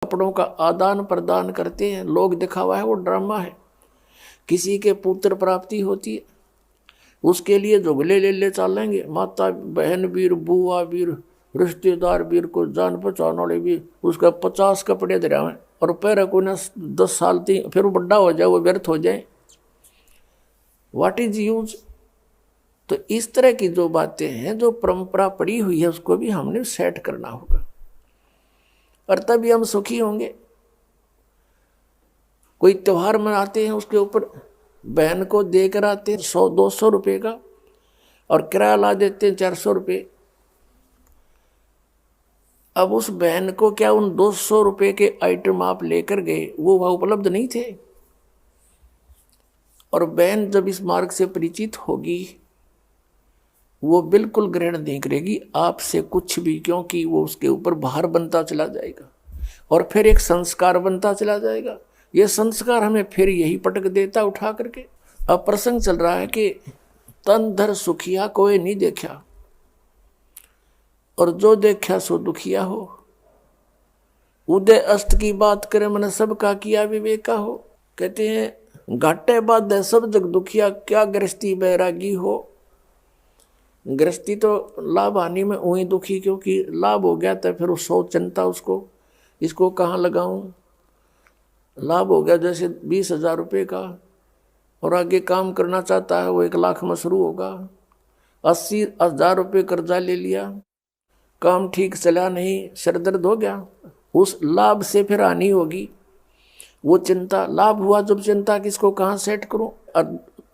कपड़ों का आदान प्रदान करते हैं, लोग दिखावा है, वो ड्रामा है। किसी के पुत्र प्राप्ति होती है, उसके लिए जुगले ले ले चलेंगे, माता बहन वीर, बुआ वीर, रिश्तेदार वीर, को जान पहचान वाले भी, उसका 50 कपड़े दे रहे हैं और पैर को ना 10 साल थी, फिर वो बड्डा हो जाए, वो व्यर्थ हो जाए। What is use. तो इस तरह की जो बातें हैं, जो परंपरा पड़ी हुई है, उसको भी हमने सेट करना होगा और तभी हम सुखी होंगे। कोई त्योहार मनाते हैं, उसके ऊपर बहन को देकर आते हैं 100-200 रुपये का और किराया ला देते हैं 400 रुपये। अब उस बहन को क्या उन 200 रुपये के आइटम आप लेकर गए, वो वहाँ उपलब्ध नहीं थे? और बहन जब इस मार्ग से परिचित होगी, वो बिल्कुल ग्रहण नहीं करेगी आपसे कुछ भी, क्योंकि वो उसके ऊपर भार बनता चला जाएगा और फिर एक संस्कार बनता चला जाएगा। ये संस्कार हमें फिर यही पटक देता उठा करके। अब प्रसंग चल रहा है कि तन धर सुखिया कोई नहीं देखा, और जो देखा सो दुखिया हो। उदय अस्त की बात करे, मैंने सबका किया विवेका हो। कहते हैं घाटे बाद सब जग दुखिया, क्या गृहस्थी बैरागी हो। गृहस्थी तो लाभ हानि में वही दुखी, क्योंकि लाभ हो गया तो फिर सौ चिंता उसको, इसको कहाँ लगाऊं। लाभ हो गया जैसे 20,000 रुपये का, और आगे काम करना चाहता है वो 1 लाख में शुरू होगा। 80,000 रुपये कर्जा ले लिया, काम ठीक चला नहीं, सर दर्द हो गया, उस लाभ से फिर हानि होगी। वो चिंता, लाभ हुआ जब चिंता किसको कहाँ सेट करूं,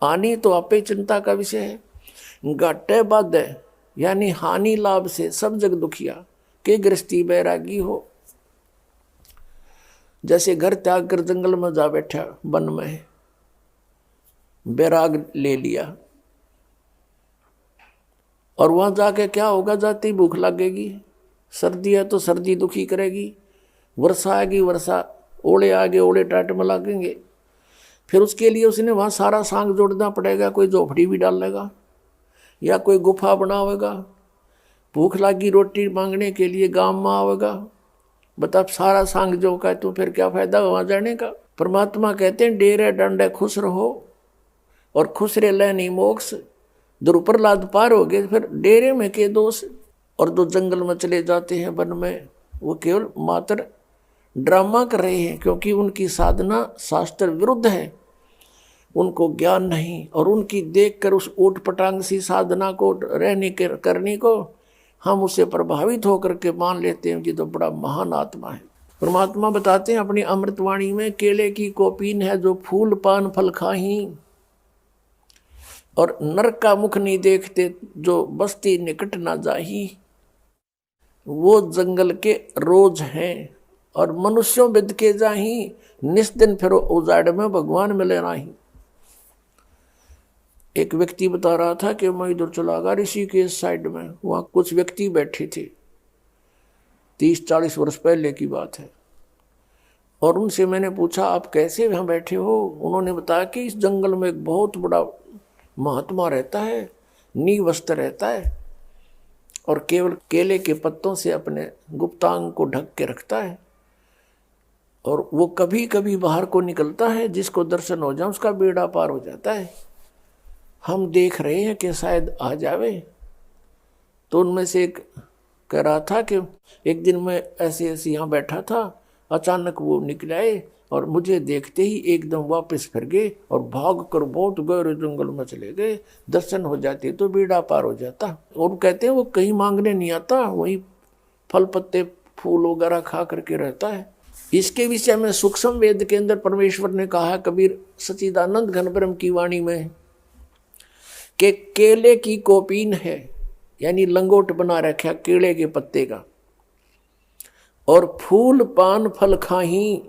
हानि तो आपे चिंता का विषय है। घाटे बाद है यानी हानि लाभ से सब जग दुखिया, के गृहस्थी बैरागी हो। जैसे घर त्याग कर जंगल में जा बैठा, वन में बैराग ले लिया, और वहां जाके क्या होगा, जाते ही भूख लगेगी। सर्दी है तो सर्दी दुखी करेगी, वर्षा आएगी, वर्षा, ओले आगे ओले टाट में लगेंगे। फिर उसके लिए उसने वहां सारा सांग जोड़ना पड़ेगा, कोई झोपड़ी भी डालेगा या कोई गुफा बनावेगा। भूख लगी रोटी मांगने के लिए गांव में आवेगा, बता सारा सांग जो का, तो फिर क्या फायदा वहां जाने का। परमात्मा कहते हैं डेरे डंडे खुश रहो और खुश रह लेनी मोक्ष। दुर्प्रहलाद पार हो गए, फिर डेरे में के दोष। और जो जंगल में चले जाते हैं वन में, वो केवल मात्र ड्रामा कर रहे हैं, क्योंकि उनकी साधना शास्त्र विरुद्ध है, उनको ज्ञान नहीं। और उनकी देखकर उस ऊट पटांग सी साधना को रहने के करने को हम उससे प्रभावित होकर के मान लेते हैं कि तो बड़ा महान आत्मा है। परमात्मा बताते हैं अपनी अमृतवाणी में, केले की कोपीन है जो फूल पान फल खाही, और नरक का मुख नहीं देखते जो बस्ती निकट ना जाही। वो जंगल के रोज हैं और मनुष्यों बिद के जाही, निस्दिन फिर उजाड़ में भगवान मिले नाही। एक व्यक्ति बता रहा था कि मैं इधर चला गया ऋषिकेश साइड में, वहाँ कुछ व्यक्ति बैठे थे, 30-40 वर्ष पहले की बात है। और उनसे मैंने पूछा आप कैसे वहाँ बैठे हो। उन्होंने बताया कि इस जंगल में एक बहुत बड़ा महात्मा रहता है, नीवस्त्र रहता है, और केवल केले के पत्तों से अपने गुप्तांग को ढक के रखता है, और वो कभी कभी बाहर को निकलता है, जिसको दर्शन हो जाए उसका बेड़ा पार हो जाता है। हम देख रहे हैं कि शायद आ जावे। तो उनमें से एक कह रहा था कि एक दिन मैं ऐसे ऐसे यहाँ बैठा था, अचानक वो निकल आए और मुझे देखते ही एकदम वापस फिर गए और भाग कर बहुत गहरे जंगल में चले गए। दर्शन हो जाते तो बेड़ा पार हो जाता। और कहते हैं वो कहीं मांगने नहीं आता, वही फल पत्ते फूल वगैरह खा करके रहता है। इसके विषय में सूक्ष्म वेद के अंदर परमेश्वर ने कहा, कबीर सच्चिदानंद घन ब्रह्म की वाणी में, कि केले की कोपीन है, यानी लंगोट बना रखा केले के पत्ते का, और फूल पान फल खाही,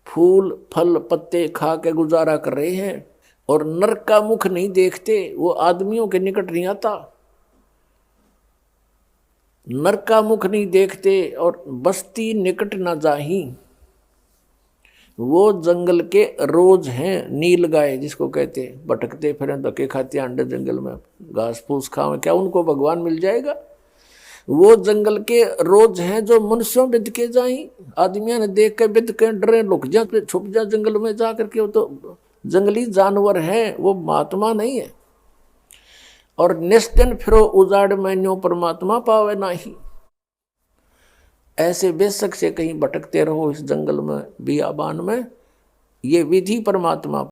फूल फल पत्ते खा के गुजारा कर रहे हैं, और नरक का मुख नहीं देखते, वो आदमियों के निकट नहीं आता, नरक का मुख नहीं देखते, और बस्ती निकट ना जाही। वो जंगल के रोज हैं, नील गाय जिसको कहते हैं, भटकते फिर धक्के खाते अंडे जंगल में, घास फूस खावे, क्या उनको भगवान मिल जाएगा। वो जंगल के रोज हैं जो मनुष्यों बिद के जाई, आदमियों ने देख के बिद के डरे, लुक जा, छुप जा जंगल में जा करके। वो तो जंगली जानवर है, वो महात्मा नहीं है। और निस्तिन फिरो उजाड़ में न्यो परमात्मा पावे नाही। ऐसे बेशक से कहीं भटकते रहो इस जंगल में, बियाबान में, ये विधि परमात्मा